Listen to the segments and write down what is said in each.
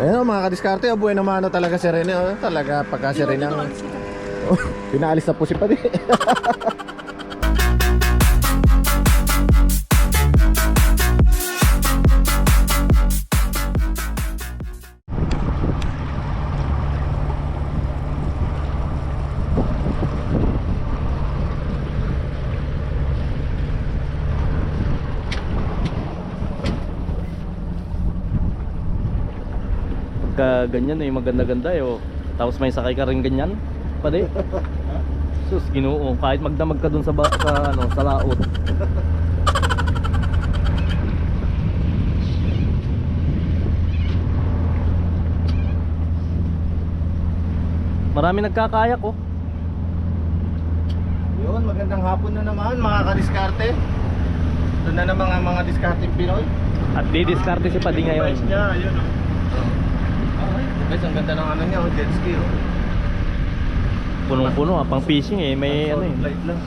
Ayun mga kadiskarte, buhay na mano talaga si Rene. Oh, talaga pagka si Rene ang... Oh, pinaalis na po si Padi. Ganyan eh, maganda-ganda eh, oh. Tapos may sakay ka rin ganyan, Padi. Sus, Ginoo, kahit magdamag ka dun sa sa laot. Marami nagkakayak oh. Yun, magandang hapon na naman mga kadiskarte. Doon na naman ang mga diskarteng Pinoy. At di-discarte si Padi ngayon. Ayun, oh. Guys, ang ganda ng ano niya, jet ski, oh. Punong-puno, pang fishing eh, may ano eh. Light lang.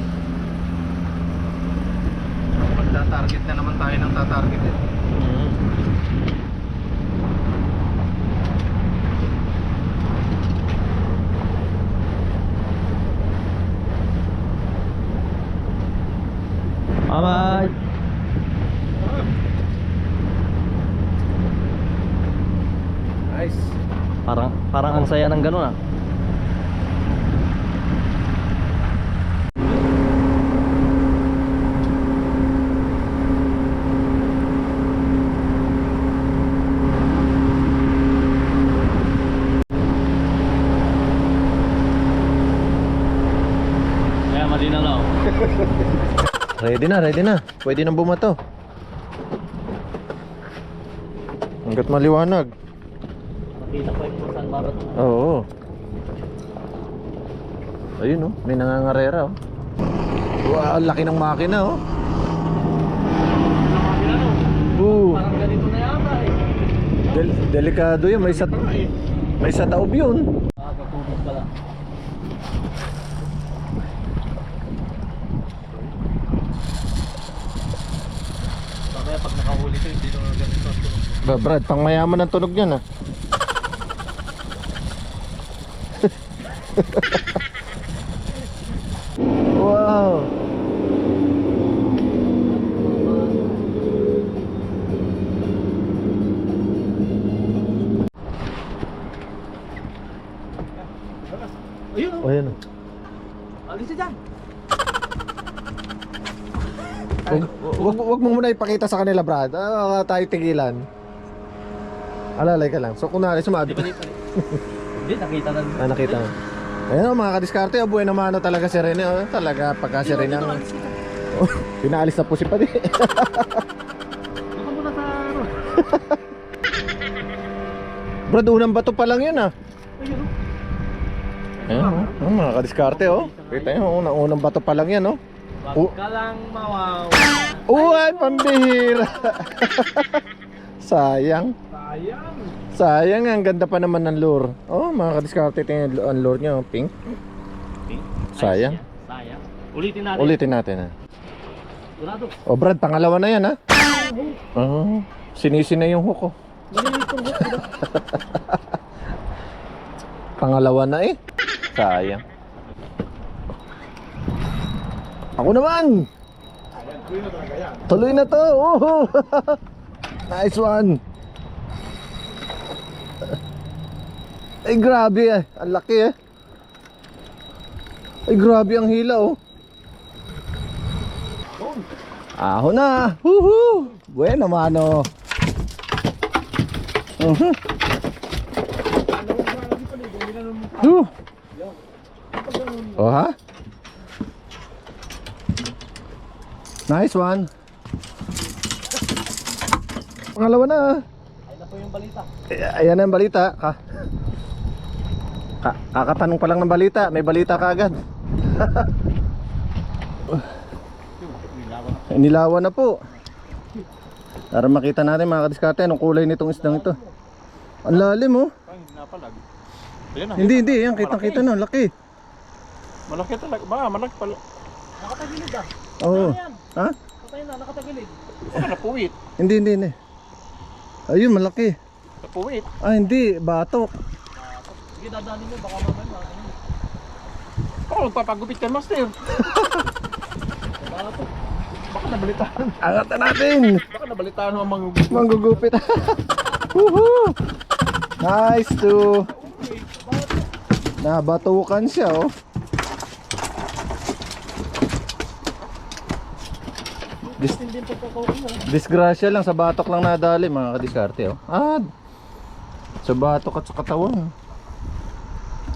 Magta-target na naman tayo ng tatarget eh. Bye-bye. Nice. Parang ang saya ng gano'n ah. Kaya malinaw lang. Ready na. Pwede nang bumato. Hanggat maliwanag. Makita ko yung saan babat. Oo. Ayun, oh, may nangangarera, oh. Wow, laki ng makina, oh. Parang ganito na yata eh. Delikado yun, may sa taob yun. Kakubos pala. Mamaya pag nakahuli ko, hindi naman ganito ang tunog. Brad, pang mayaman ang tunog yan, ah. Wow. Ayun Oh, yan, oh. alis siya dyan. Wag mo muna ipakita sa kanila, Brad. Tayo tigilan. Alalay ka lang. So kunwari sumado. Hindi, nakita na. Nakita na. Ayun, mga kadiskarte, buhay na mano talaga si Rene. Oh, talaga pagka si Rene ang... Oh, pinaalis na po si Padi. Baka muna sa ano. Brad, unang bato pa lang yun, ah. Ayun Ayun, mga kadiskarte, oh. Kita nyo, unang bato pa lang yan, oh. Wag ka lang mawaw. Uy, pambihira. Sayang. Sayang, ang ganda pa naman ng lure. Oh, mga kadiskarte, tingnan ang lure niya, oh, pink. Sayang. Sayang. Ulitin natin. Ulitin natin, ah. Durado. Oh, Brad, pangalawa na yan, ah. Oh, sinisi na yung hook, oh. Pangalawa na eh. Sayang. Ako naman. Tuloy na to. Oh. Nice one. Ay grabe eh. Ang laki eh. Ay grabe ang hila oh. Aho na. Woohoo. Bueno mano. Oh ha? Nice one. Pangalawa na. Ayun na po yung balita. Ayan ang balita. Kakatanong pa lang ng balita. May balita ka agad. Nilawan na po. Para makita natin mga kadiskarte anong kulay nitong isdang ito. Ang lalim oh. Hindi. Yan kitang-kita na. Laki. Malaki talaga. Ba, malaki pala. Nakatagilid ah. Oo. Ha? Patay na, nakatagilid. Baka napuwit. Hindi. Ayun, malaki. Puwit. Ah, hindi. Batok. Sige, dadali mo, baka mamaya. Oo, magpapagupit ka, master. Baka nabalitaan. Angat na natin. Baka nabalitaan mo ang mga Manggugupit. Woohoo! Nice to. Nabatukan siya, oh. Disgrasya lang, sa batok lang nadali mga kadiskarte, oh. Ah, sa batok at sa katawan.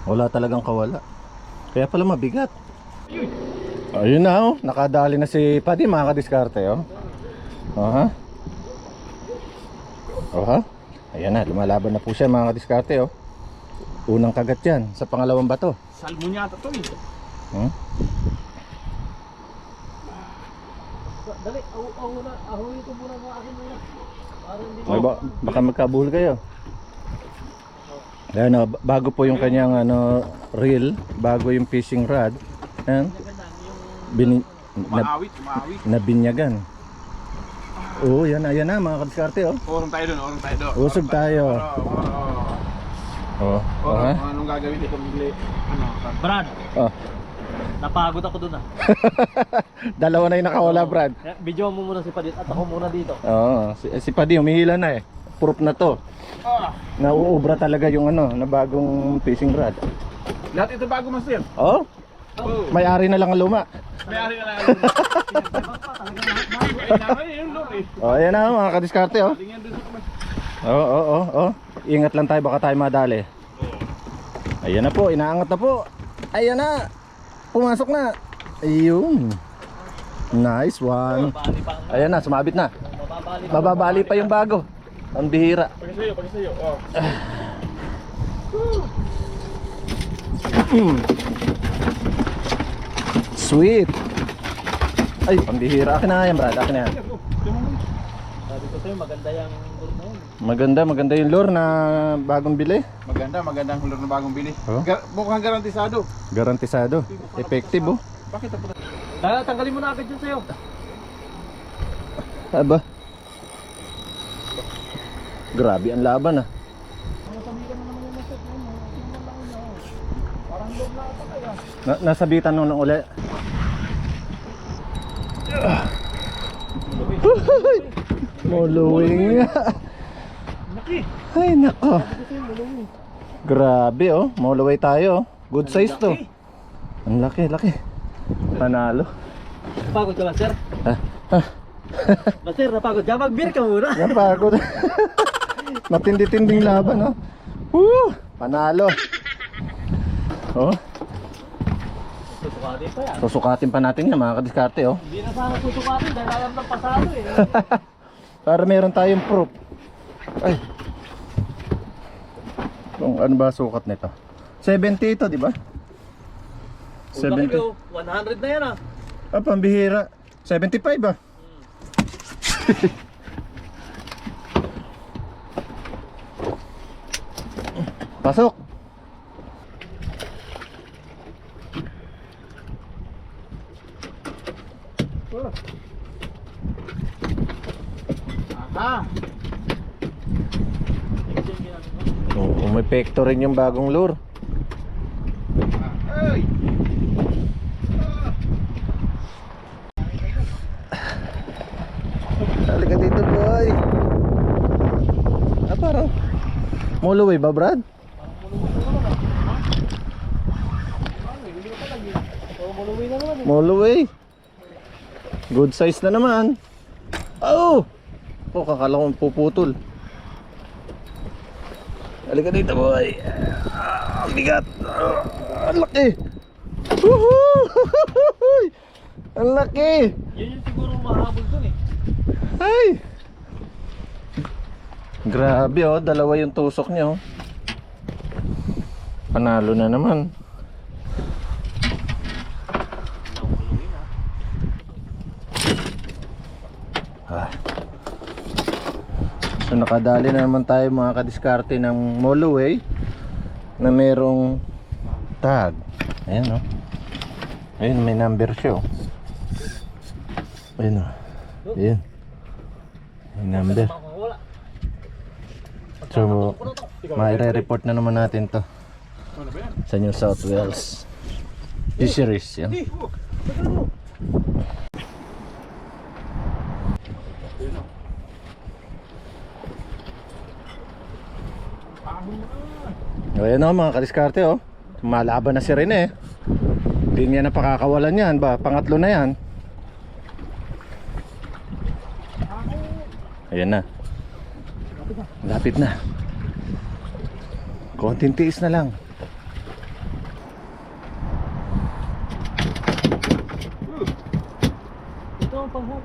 Wala talagang kawala. Kaya pala mabigat. Ayun na, oh. Nakadali na si Paddy mga kadiskarte, oh. Aha. Aha. Ayan na, lumalaban na po siya mga kadiskarte, oh. Unang kagat yan sa pangalawang bato. salmon yata to eh. Hmm? Dali, ahoy ko muna mga akin muna. Para hindi Ay, baka magkabuhol kayo. Ayan, oh, bago po yung kanyang reel, bago yung fishing rod. Ayan. Umaawit. Nabinyagan. Oo, yan na mga kadiskarte, oh. Orong tayo doon. Usog tayo. Oh, ha? Anong gagawin dito? Brad, Oh. napagod ako dun ah. Dalawa na yung nakawala, Brad. Video mo muna si Padit at ako muna dito. Oo, si Paddy umihila na eh. Proof na to. Nauubra talaga yung na bagong fishing rod. Lahat ito bago, master. Oh? May-ari na lang ang luma. May-ari na lang. Yung lori. Oh, ayan na mga kadiskarte, oh. Tingnan doon sa kamay. Oh. Ingat lang tayo, baka tayo madali. Ayan na po, inaangat na po. Ayan na. Pumasok na. Ayun. Nice one. Ayan na, sumabit na. Mababali pa yung bago. Ang bihira. Pagkasayo. Oh. Sweet. Ay, pambihira. Akin na yan, Brad. Akin na yan. Sabi ko sa'yo, maganda yung lure na yun. Maganda yung lure na bagong bili. Magandang hulor na bagong bili. Oh. Mukhang garantisado. Garantisado. Effective, oh. Bakit ako? Tanggalin mo na agad yun sa'yo. Aba. Grabe ang laban, ah. Nasabitan nung uli. Muluwing. Ay nako. Grabe, oh. Muluway tayo, oh. Good size to. Ang laki. Panalo. Napagod ka ba, sir? Master, napagod ka? Mag-beer ka muna. Yan, pagod. Matindi-tinding laban, oh. Woo! Panalo. Oh, Susukatin pa yan. susukatin pa natin yan mga kadiskarte, oh. Hindi na sana susukatin dahil alam ng pasado eh. Para meron tayong proof. Ay. Kung ano ba sukat nito? 70 ito, di ba? 70. 100 na yan ah. Ah, pambihira. 75 ah. Pasok. Ah. Umepekto rin yung bagong lure. Ay. Halika dito, boy. Ah, parang Muluway ba, Brad? Muluway. Good size na naman. Oh! Oh, kakala kong puputol. Halika dito, boy. Ang bigat. Ang laki. Woohoo! Ang laki. Yun yung siguro mahabol dun eh. Ay! Grabe, oh, dalawa yung tusok niya, oh. Panalo na naman. Ah. So nakadali na naman tayo mga kadiskarte ng Moluway na merong tag. Ayan, oh. Ayun, may number siya, oh. Ayun, oh. Ayun. May number. Wala. Pag So, maire-report na naman natin to Ano ba yan? sa New South Wales Fisheries. Yan. Ayan o mga kadiskarte oh. Malaban na si Rene eh. Hindi niya na pakakawalan yan ba? Pangatlo na yan. Ayan na. Lapit na. Konting tiis na lang. Ito ang pang-hook.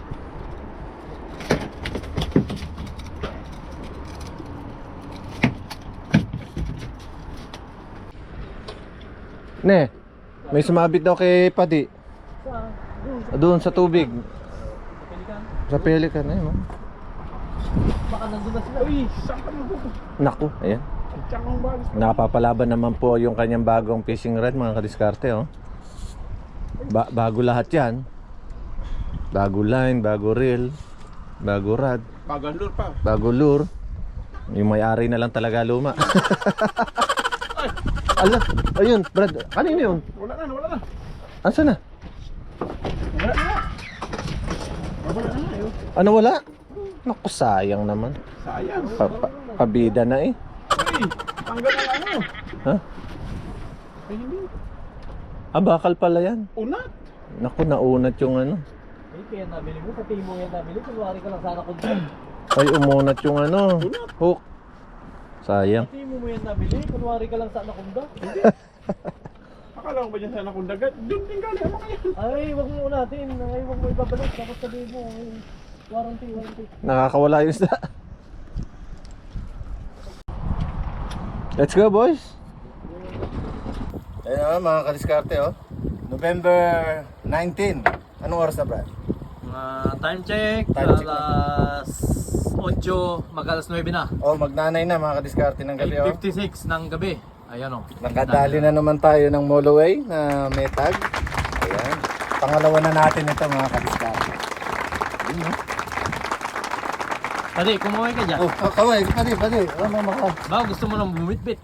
Ne, may sumabit daw kay Padi. Doon sa tubig. Pelikan. Sa pelikan na yun. Baka nandun na sila. Uy, saan ka mo? Naku, ayan. Tsakang balis. Napapalaban naman po yung kanyang bagong fishing rod mga kadiskarte oh. Bago lahat yan. Bago line, bago reel, bago rod, Pagandor pa. bago lure. Yung may-ari na lang talaga luma. Ala, ayun, Brad. Kanino yun? Wala na. Asa na? Wala na. Wala na yun. Ano wala? Naku, sayang naman. Sayang. Pabida na eh. Uy, tanggal na ano. Ha? Ay, hindi. Bakal pala yan. Unat. Naku, naunat yung ano. Eh, kaya nabili mo. Sa tingin mo yan nabili. Kunwari ka lang sana kung dyan. Ay, umunat yung ano. Hook. Sayang. Sa tingin mo yan nabili. Kunwari ka lang sana kung dyan. Akala ko ba dyan sana kung dagat? Doon din galing. Ano kaya? Ay, wag mo natin. Ay, wag mo ibabalik. Tapos sabihin mo. Ay, warranty. Nakakawala yung isda. Let's go, boys. Ayun naman mga kadiskarte oh. November 19. Anong oras na, Brad? Time check. Time check na. Alas 8. Mag-alas 9 na. Oh, magnanay na mga kadiskarte ng gabi oh. 8:56 ng gabi. Ayan o. Nakadali na naman tayo ng Moloway na may tag. Ayan. Pangalawa na natin ito mga kadiskarte. Ayun oh. Pati, kumuhay ka dyan. Oh, kaway, pati. Ano maka? Ba, gusto mo nang bumitbit.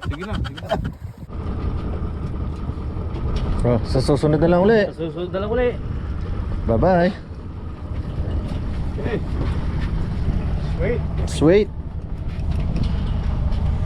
Sige na. Oh, sa susunod na lang uli. Sa susunod na lang uli. Bye-bye. Okay. Wait. Sweet.